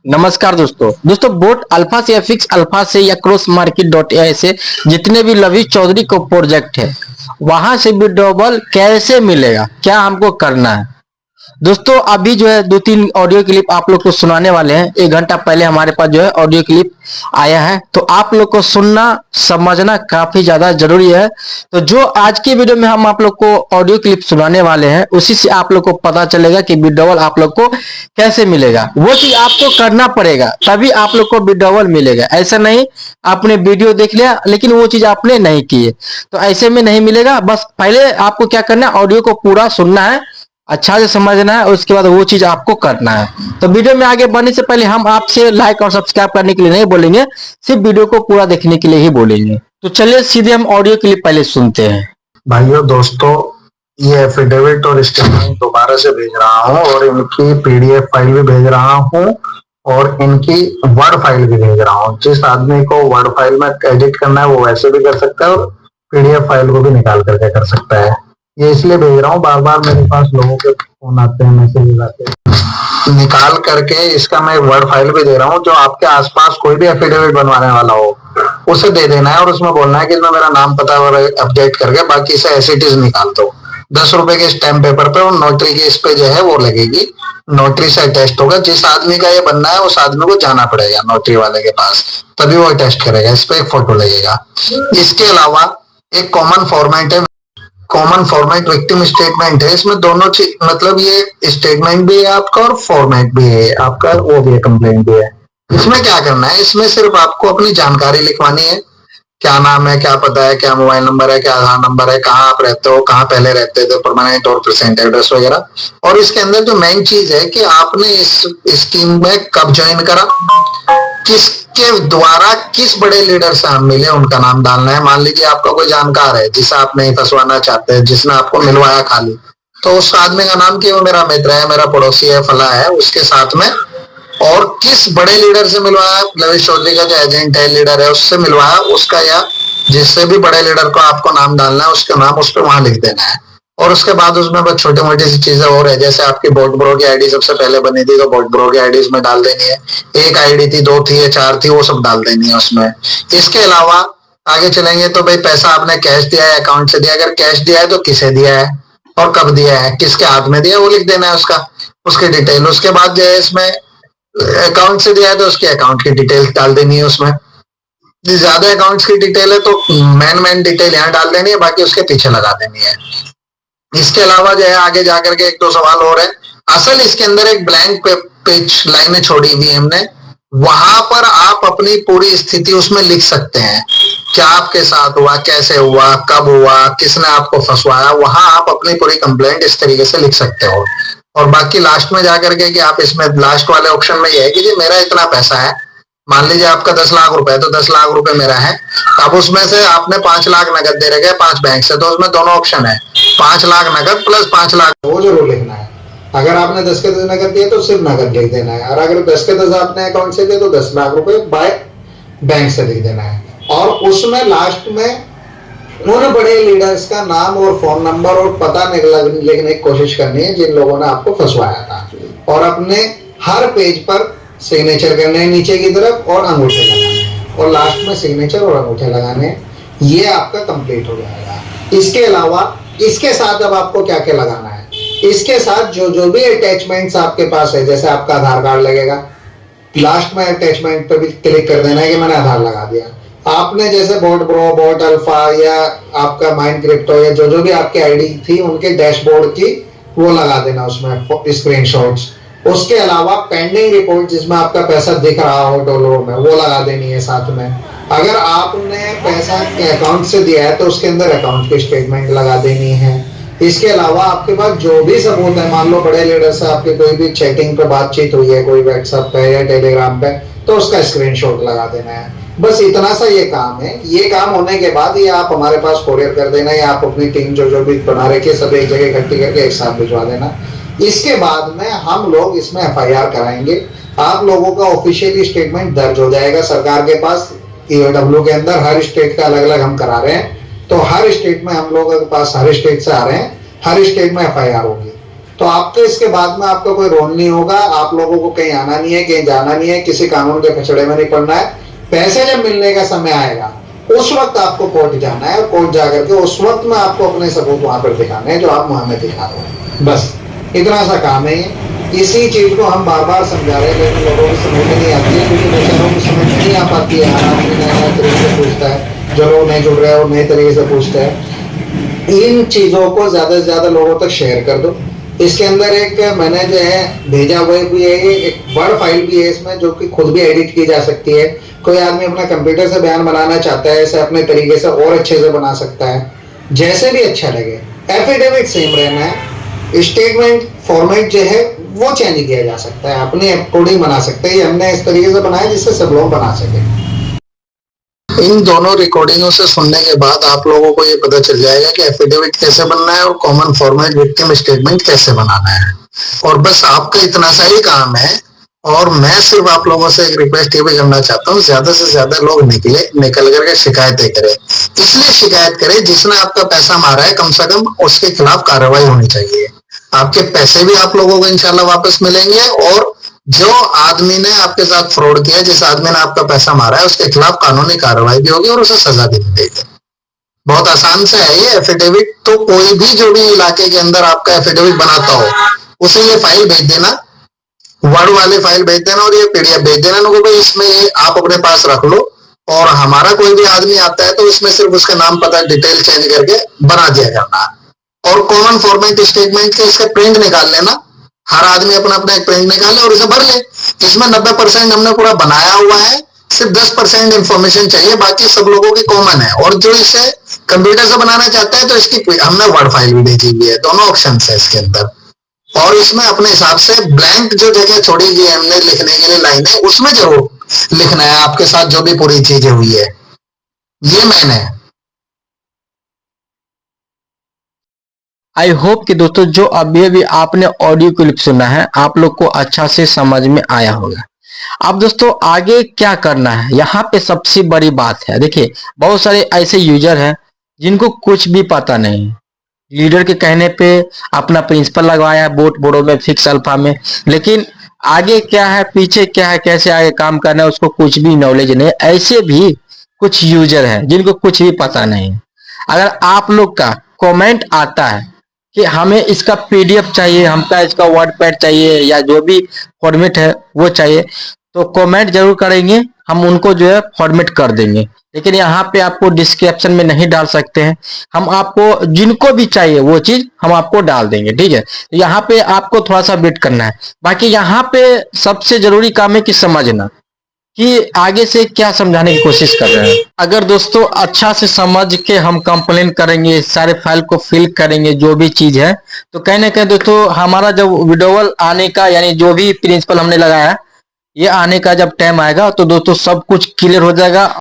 नमस्कार दोस्तों boat alpha से या फिक्स अल्फा से या क्रॉस मार्केट डॉट ए से जितने भी लवी चौधरी को प्रोजेक्ट है वहां से भी डबल कैसे मिलेगा, क्या हमको करना है। दोस्तों अभी जो है 2-3 ऑडियो क्लिप आप लोग को सुनाने वाले हैं। 1 घंटा पहले हमारे पास जो है ऑडियो क्लिप आया है, तो आप लोग को सुनना समझना काफी ज्यादा जरूरी है। तो जो आज की वीडियो में हम आप लोग को ऑडियो क्लिप सुनाने वाले हैं उसी से आप लोग को पता चलेगा कि विड्रॉवल आप लोग को कैसे मिलेगा। वो चीज आपको करना पड़ेगा तभी आप लोग को विड्रॉवल मिलेगा। ऐसा नहीं आपने वीडियो देख लिया लेकिन वो चीज आपने नहीं की है तो ऐसे में नहीं मिलेगा। बस पहले आपको क्या करना है, ऑडियो को पूरा सुनना है, अच्छा से समझना है और उसके बाद वो चीज आपको करना है। तो वीडियो में आगे बढ़ने से पहले हम आपसे लाइक और सब्सक्राइब करने के लिए नहीं बोलेंगे, सिर्फ वीडियो को पूरा देखने के लिए ही बोलेंगे। तो चलिए सीधे हम ऑडियो के लिए पहले सुनते हैं। भाइयों दोस्तों, ये एफिडेविट और स्टेटमेंट दोबारा से भेज रहा हूँ और इनकी पीडीएफ फाइल भी भेज रहा हूँ और इनकी वर्ड फाइल भी भेज रहा हूँ। जिस आदमी को वर्ड फाइल में एडिट करना है वो वैसे भी कर सकता है और पीडीएफ फाइल को भी निकाल करके कर सकता है। ये इसलिए भेज रहा हूँ, बार बार मेरे पास लोगों के फोन आते हैं, मैसेज आते हैं, निकाल करके इसका मैं वर्ड फाइल भी दे रहा हूँ। जो आपके आसपास कोई भी एफिडेविट बनवाने वाला हो उसे दे देना है और उसमें बोलना है कि इसमें मेरा नाम पता और अपडेट करके बाकी इसे एज इट इज निकाल दो। 10 रुपए के स्टैम्प पेपर पे और नोटरी की इस पे जो है वो लगेगी, नोटरी से अटेस्ट होगा। जिस आदमी का ये बनना है उस आदमी को जाना पड़ेगा नोटरी वाले के पास, तभी वो अटेस्ट करेगा। इस पे एक फोटो लगेगा। इसके अलावा एक कॉमन फॉर्मेट है, कॉमन फॉर्मेट विक्टिम स्टेटमेंट है। इसमें दोनों चीज, मतलब ये स्टेटमेंट भी है आपका और फॉर्मेट भी है आपका, वो भी है, कंप्लेंट भी है। इसमें क्या करना है, इसमें सिर्फ आपको अपनी जानकारी लिखवानी है। क्या नाम है, क्या पता है, क्या मोबाइल नंबर है, क्या आधार नंबर है, कहाँ आप रहते हो, कहाँ पहले रहते थे, परमानेंट और प्रेजेंट एड्रेस वगैरह। और इसके अंदर जो मेन चीज है कि आपने इस स्कीम में कब ज्वाइन करा, किसके द्वारा, किस बड़े लीडर से आप मिले, उनका नाम डालना है। मान लीजिए आपका कोई जानकार है जिसे आप नहीं फंसवाना चाहते, जिसने आपको मिलवाया खाली, तो उस आदमी का नाम कि वो मेरा मित्र है, मेरा पड़ोसी है, फला है, उसके साथ में। और किस बड़े लीडर से मिलवाया, लविश चौधरी का जो एजेंट है, लीडर है, उससे मिलवाया, उसका या जिससे भी बड़े लीडर को आपको नाम डालना है उसका नाम उस पर वहां लिख देना है। और उसके बाद उसमें बस छोटी मोटी सी चीजें और है, जैसे आपकी बोट ब्रो की आईडी सबसे पहले बनी थी तो बोट ब्रो की आईडी उसमें डाल देनी है। एक आईडी थी, 2 थी या 4 थी, वो सब डाल देनी है उसमें। इसके अलावा आगे चलेंगे तो भाई पैसा आपने कैश दिया है, अकाउंट से दिया, अगर कैश दिया है तो किसे दिया है और कब दिया है, किसके हाथ में दिया है वो लिख देना है उसका, उसकी डिटेल। उसके बाद जो है इसमें अकाउंट से दिया है तो उसके अकाउंट की डिटेल डाल देनी है उसमें। ज्यादा अकाउंट्स की डिटेल है तो मेन डिटेल यहाँ डाल देनी है, बाकी उसके पीछे लगा देनी है। इसके अलावा जो है आगे जाकर के 1-2 सवाल और है। असल इसके अंदर एक ब्लैंक पेज लाइनें छोड़ी हुई है हमने, वहां पर आप अपनी पूरी स्थिति उसमें लिख सकते हैं। क्या आपके साथ हुआ, कैसे हुआ, कब हुआ, किसने आपको फंसवाया, वहां आप अपनी पूरी कंप्लेंट इस तरीके से लिख सकते हो। और बाकी लास्ट में जाकर के कि आप इसमें लास्ट वाले ऑप्शन में ये है कि जी मेरा इतना पैसा है, मान लीजिए आपका 10 लाख रुपए है तो 10 लाख रुपए मेरा है। अब उसमें से आपने 5 लाख नगद दे रखे 5 बैंक से, तो उसमें दोनों ऑप्शन है, 5 लाख नगद प्लस 5 लाख, वो जरूर लिखना है। अगर आपने 10 के 10 नगद दिए तो सिर्फ नगद लिख देना है, और अगर 10 के 10 आपने अकाउंट से दिए तो 10 लाख रुपए बाय बैंक से लिख देना है। और उसमें लास्ट में उन बड़े लीडर्स का नाम और फोन नंबर और पता लिखने की कोशिश करनी है जिन लोगों ने आपको फंसवाया था। और अपने हर पेज पर सिग्नेचर करने हैं नीचे की तरफ और अंगूठे लगाने हैं, और लास्ट में सिग्नेचर और अंगूठे लगाने हैं। ये आपका कंप्लीट हो जाएगा। इसके अलावा इसके साथ अब आपको क्या क्या लगाना है, इसके साथ जो भी अटैचमेंट्स आपके पास है, जैसे आपका आधार कार्ड लगेगा, लास्ट में अटैचमेंट पे भी क्लिक कर देना है कि मैंने आधार लगा दिया। आपने जैसे बोट ब्रो, बोट अल्फा या आपका माइंड क्रिप्टो या जो भी आपकी आईडी थी उनके डैशबोर्ड की वो लगा देना उसमें स्क्रीनशॉट्स। उसके अलावा पेंडिंग रिपोर्ट जिसमें आपका पैसा दिख रहा हो डॉलर में, वो लगा देनी है साथ में। अगर आपने पैसा अकाउंट से दिया है तो उसके अंदर अकाउंट की स्टेटमेंट लगा देनी है। इसके अलावा आपके पास जो भी सबूत है, मान लो बड़े लीडर से आपकी कोई भी चैटिंग पे बातचीत हुई है, कोई व्हाट्सएप पे या टेलीग्राम पे, तो उसका स्क्रीनशॉट लगा देना है। बस इतना सा ये काम है। ये काम होने के बाद ये आप हमारे पास कोरियर कर देना, या आप अपनी टीम जो भी बना रखी है सब एक जगह इकट्ठी करके एक साथ भिजवा देना। इसके बाद में हम लोग इसमें एफआईआर कराएंगे। आप लोगों का ऑफिशियली स्टेटमेंट दर्ज हो जाएगा सरकार के पास, ईओडब्ल्यू के अंदर। हर स्टेट का अलग अलग हम करा रहे हैं, तो हर स्टेट में हम लोगों के पास हर स्टेट से आ रहे हैं, हर स्टेट में एफआईआर होगी। तो आपके इसके बाद में आपका कोई रोल नहीं होगा, आप लोगों को कहीं आना नहीं है, कहीं जाना नहीं है, किसी कानून के पछड़े में नहीं पड़ना है। पैसे जब मिलने का समय आएगा उस वक्त आपको कोर्ट जाना है और कोर्ट जाकर के उस वक्त में आपको अपने सबूत वहां पर दिखाने हैं जो आप वहां में दिखा रहे हैं। बस इतना सा काम है ये। इसी चीज को हम बार बार समझा रहे हैं लेकिन लोगों को समझ में नहीं आती है, क्योंकि बेचारों को समझ नहीं आ पाती है। हर आदमी नए नए तरीके से पूछता है, जो लोग नहीं जुड़ रहे हैं वो नए तरीके से पूछते हैं। इन चीजों को ज्यादा से ज्यादा लोगों तक शेयर कर दो। इसके अंदर एक मैंने जो है भेजा हुआ भी है, एक वर्ड फाइल भी है इसमें जो कि खुद भी एडिट की जा सकती है। कोई आदमी अपना कंप्यूटर से बयान बनाना चाहता है इसे अपने तरीके से और अच्छे से बना सकता है, जैसे भी अच्छा लगे। एफिडेविट सेम रहना है, स्टेटमेंट फॉर्मेट जो है वो चेंज किया जा सकता है, अपने अकॉर्डिंग बना सकते हैं। ये हमने इस तरीके से बनाया जिससे सब लोग बना सके। इन दोनों रिकॉर्डिंगों से सुनने के बाद आप लोगों को ये पता चल जाएगा कि एफिडेविट कैसे बनना है और कॉमन फॉर्मेट विक्टिम स्टेटमेंट कैसे बनाना है। और बस आपका इतना सा ही काम है। और मैं सिर्फ आप लोगों से एक रिक्वेस्ट ये भी करना चाहता हूँ, ज्यादा से ज्यादा लोग निकल करके शिकायतें करें। इसलिए शिकायत करें जिसने आपका पैसा मारा है, कम से कम उसके खिलाफ कार्रवाई होनी चाहिए। आपके पैसे भी आप लोगों को इंशाल्लाह वापस मिलेंगे और जो आदमी ने आपके साथ फ्रॉड किया, जिस आदमी ने आपका पैसा मारा है, उसके खिलाफ कानूनी कार्रवाई भी होगी और उसे सजा भी मिलेगी। बहुत आसान से है ये एफिडेविट। तो कोई भी जो भी इलाके के अंदर आपका एफिडेविट बनाता हो उसे ये फाइल भेज देना, वर्ड वाली फाइल भेज देना और ये पीडीएफ भेज देना उनको, भाई इसमें ये आप अपने पास रख लो। और हमारा कोई भी आदमी आता है तो इसमें सिर्फ उसका नाम पता डिटेल चेंज करके बना दिया करना। और कॉमन फॉर्मेट स्टेटमेंट के इसके प्रिंट निकाल लेना, हर आदमी अपना अपना एक प्रिंट निकाले और इसे भर ले। इसमें 90% हमने पूरा बनाया हुआ है, सिर्फ 10% इंफॉर्मेशन चाहिए, बाकी सब लोगों की कॉमन है। और जो इसे कंप्यूटर से बनाना चाहता है तो इसकी हमने वर्ड फाइल भी भेजी हुई है, दोनों ऑप्शन है इसके अंदर। और इसमें अपने हिसाब से ब्लैंक जो जगह छोड़ी गई है हमने लिखने के लिए लाइनें, उसमें जरूर लिखना है आपके साथ जो भी पूरी चीजें हुई है। ये मैंने आई होप कि दोस्तों जो अभी अभी आपने ऑडियो क्लिप सुना है आप लोग को अच्छा से समझ में आया होगा। अब दोस्तों आगे क्या करना है, यहाँ पे सबसे बड़ी बात है। देखिए बहुत सारे ऐसे यूजर हैं जिनको कुछ भी पता नहीं, लीडर के कहने पे अपना प्रिंसिपल लगवाया बोर्डो में फिक्स अल्फा में, लेकिन आगे क्या है पीछे क्या है कैसे आगे काम करना है उसको कुछ भी नॉलेज नहीं। ऐसे भी कुछ यूजर हैं जिनको कुछ भी पता नहीं। अगर आप लोग का कमेंट आता है कि हमें इसका पीडीएफ चाहिए, हमका इसका वर्ड पैड चाहिए या जो भी फॉर्मेट है वो चाहिए, तो कमेंट जरूर करेंगे, हम उनको जो है फॉर्मेट कर देंगे। लेकिन यहाँ पे आपको डिस्क्रिप्शन में नहीं डाल सकते हैं, हम आपको जिनको भी चाहिए वो चीज हम आपको डाल देंगे, ठीक है। तो यहाँ पे आपको थोड़ा सा वेट करना है। बाकी यहाँ पे सबसे जरूरी काम है कि समझना कि आगे से क्या समझाने की कोशिश कर रहे हैं। अगर दोस्तों अच्छा से समझ के हम कंप्लेन करेंगे, सारे फाइल को फिल करेंगे जो भी चीज है, तो कहीं ना कहीं दोस्तों हमारा जब विड्रॉवल आने का यानी जो भी प्रिंसिपल हमने लगाया ये आने का जब टाइम आएगा तो दोस्तों सब कुछ क्लियर हो जाएगा।